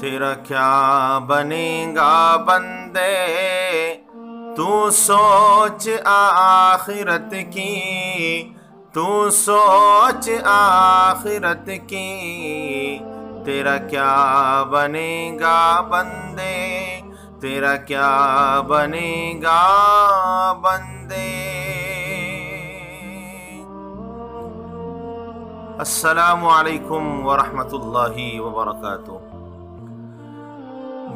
تیرا کیا بنے گا بندے، تو سوچ آخرت کی، تو سوچ آخرت کی۔ تیرا کیا بنے گا بندے، تیرا کیا بنے گا بندے۔ السلام علیکم ورحمۃ اللہ وبرکاتہ۔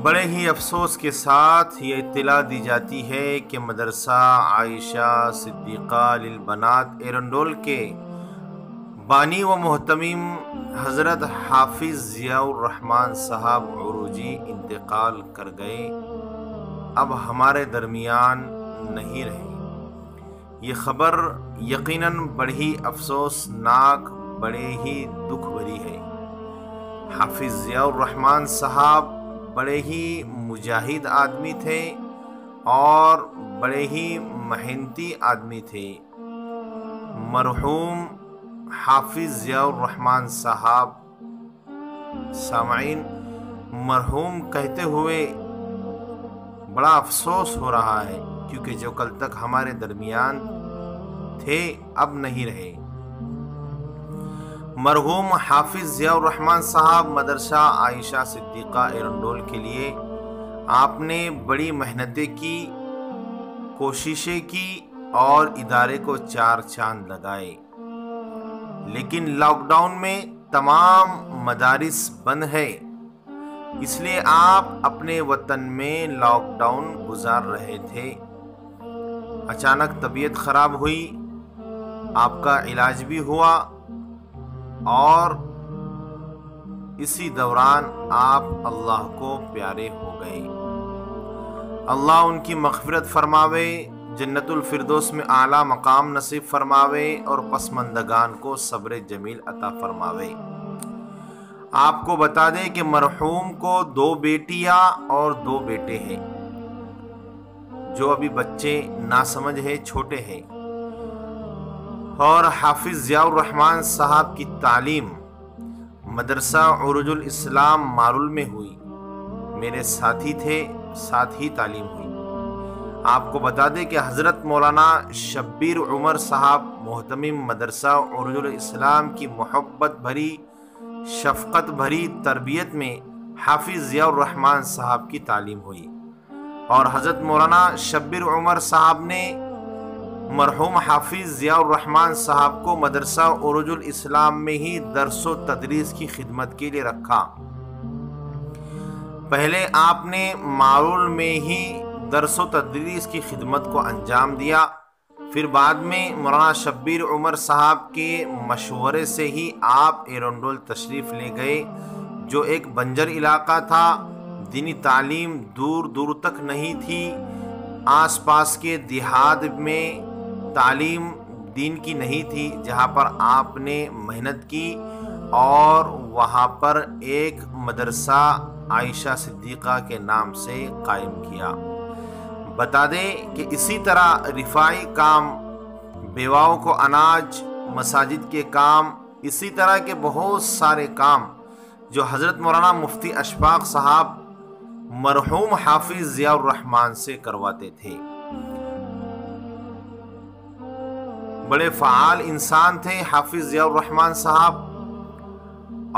بڑے ہی افسوس کے ساتھ یہ اطلاع دی جاتی ہے کہ مدرسہ عائشہ صدیقہ للبنات ایرنڈول کے بانی و محتمم حضرت حافظ ضیاء الرحمن صاحب عروجی انتقال کر گئے، اب ہمارے درمیان نہیں رہے۔ یہ خبر یقیناً بڑی ہی افسوسناک، بڑے ہی دکھ بھری ہے۔ حافظ ضیاء الرحمن صاحب بڑے ہی مجاہد آدمی تھے اور بڑے ہی محنتی آدمی تھے۔ مرحوم حافظ ضیاء الرحمن صاحب، سامعین، مرحوم کہتے ہوئے بڑا افسوس ہو رہا ہے، کیونکہ جو کل تک ہمارے درمیان تھے اب نہیں رہے۔ مرحوم حافظ ضیاء الرحمن صاحب مدرسہ عائشہ صدیقہ ایرنڈول کے لیے آپ نے بڑی محنتیں کی، کوششیں کی اور ادارے کو چار چاند لگائے، لیکن لاک ڈاؤن میں تمام مدارس بند ہے، اس لیے آپ اپنے وطن میں لاک ڈاؤن گزار رہے تھے۔ اچانک طبیعت خراب ہوئی، آپ کا علاج بھی ہوا اور اسی دوران آپ اللہ کو پیارے ہو گئے۔ اللہ ان کی مغفرت فرماوے، جنت الفردوس میں اعلیٰ مقام نصیب فرماوے اور پسماندگان کو صبر جمیل عطا فرماوے۔ آپ کو بتا دیں کہ مرحوم کو 2 بیٹیاں اور 2 بیٹے ہیں، جو ابھی بچے ناسمجھ ہیں، چھوٹے ہیں۔ اور حافظ ضیاء الرحمن صاحب کی تعلیم مدرسہ عروج الاسلام مارول میں ہوئی، میرے ساتھی تھے، ساتھ ہی تعلیم ہوئی۔ آپ کو بتا دیں کہ حضرت مولانا شبیر عمر صاحب محتمم مدرسہ عروج الاسلام کی محبت بھری، شفقت بھری تربیت میں حافظ ضیاء الرحمن صاحب کی تعلیم ہوئی، اور حضرت مولانا شبیر عمر صاحب نے مرحوم حافظ ضیاء الرحمن صاحب کو مدرسہ عروج الاسلام میں ہی درس و تدریس کی خدمت کے لیے رکھا۔ پہلے آپ نے مارول میں ہی درس و تدریس کی خدمت کو انجام دیا، پھر بعد میں مولانا شبیر عمر صاحب کے مشورے سے ہی آپ ایرنڈول تشریف لے گئے، جو ایک بنجر علاقہ تھا، دینی تعلیم دور دور تک نہیں تھی، آس پاس کے دیہات میں تعلیم دین کی نہیں تھی، جہاں پر آپ نے محنت کی اور وہاں پر ایک مدرسہ عائشہ صدیقہ کے نام سے قائم کیا۔ بتا دیں کہ اسی طرح رفاعی کام، بیواؤں کو اناج، مساجد کے کام، اسی طرح کے بہت سارے کام جو حضرت مولانا مفتی اشفاق صاحب مرحوم حافظ ضیاء الرحمن سے کرواتے تھے۔ بڑے فعال انسان تھے حافظ ضیاء الرحمن صاحب،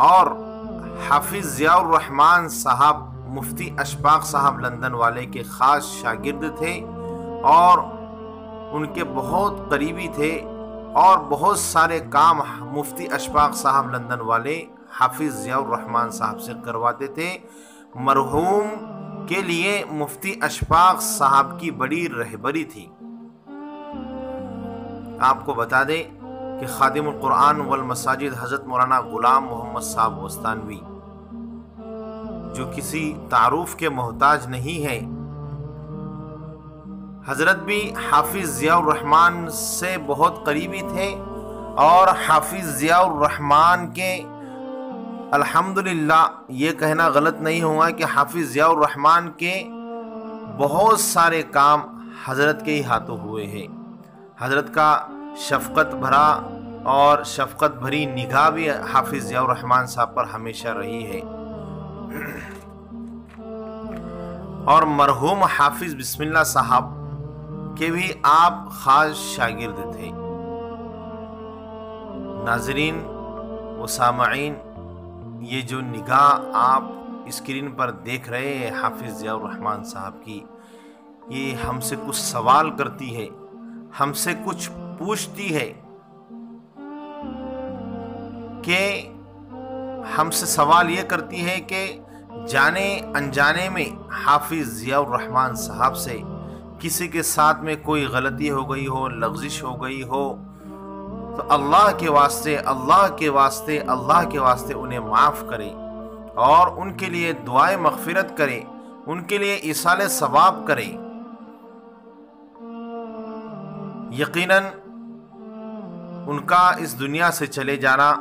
اور حافظ ضیاء الرحمن صاحب مفتی اشفاق صاحب لندن والے کے خاص شاگرد تھے اور ان کے بہت قریبی تھے، اور بہت سارے کام مفتی اشفاق صاحب لندن والے حافظ ضیاء الرحمن صاحب سے کرواتے تھے۔ مرحوم کے لیے مفتی اشفاق صاحب کی بڑی رہبری تھی۔ آپ کو بتا دیں کہ خادم القرآن والمساجد حضرت مولانا غلام محمد صاحب وستانوی، جو کسی تعارف کے محتاج نہیں ہے، حضرت بھی حافظ ضیاء الرحمن سے بہت قریبی تھے، اور حافظ ضیاء الرحمن کے الحمدللہ یہ کہنا غلط نہیں ہوگا کہ حافظ ضیاء الرحمن کے بہت سارے کام حضرت کے ہی ہاتھوں ہوئے ہیں۔ حضرت کا شفقت بھرا اور شفقت بھری نگاہ بھی حافظ ضیاء الرحمن صاحب پر ہمیشہ رہی ہے۔ اور مرحوم حافظ بسم اللہ صاحب کے بھی آپ خاص شاگرد تھے۔ ناظرین و سامعین، یہ جو نگاہ آپ اسکرین پر دیکھ رہے ہیں حافظ ضیاء الرحمن صاحب کی، یہ ہم سے کچھ سوال کرتی ہے، ہم سے کچھ پوچھتی ہے کہ ہم سے سوال یہ کرتی ہے کہ جانے انجانے میں حافظ ضیاء الرحمن صاحب سے کسی کے ساتھ میں کوئی غلطی ہو گئی ہو، لغزش ہو گئی ہو، تو اللہ کے واسطے انہیں معاف کرے اور ان کے لیے دعائے مغفرت کرے، ان کے لیے ایصال ثواب کرے۔ یقیناً ان کا اس دنیا سے چلے جانا،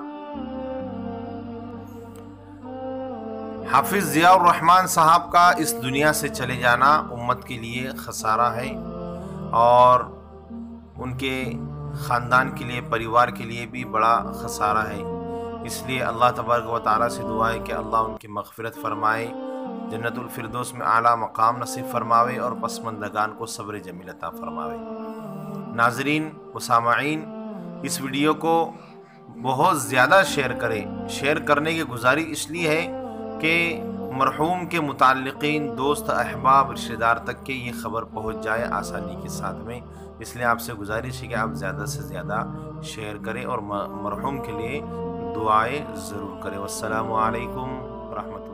حافظ ضیاء الرحمن صاحب کا اس دنیا سے چلے جانا امت کے لیے خسارہ ہے، اور ان کے خاندان کے لیے، پریوار کے لیے بھی بڑا خسارہ ہے۔ اس لیے اللہ تبارک و تعالیٰ سے دعا ہے کہ اللہ ان کی مغفرت فرمائے، جنت الفردوس میں اعلیٰ مقام نصیب فرماوے اور پسماندگان کو صبر جمیل عطا فرماوے۔ ناظرین و سامعین، اس ویڈیو کو بہت زیادہ شیئر کریں۔ شیئر کرنے کی گزارش اس لیے ہے کہ مرحوم کے متعلقین، دوست، احباب، رشتہ دار تک کہ یہ خبر پہنچ جائے آسانی کے ساتھ میں۔ اس لیے آپ سے گزارش ہے کہ آپ زیادہ سے زیادہ شیئر کریں اور مرحوم کے لیے دعائیں ضرور کریں۔ والسلام علیکم ورحمۃ اللہ۔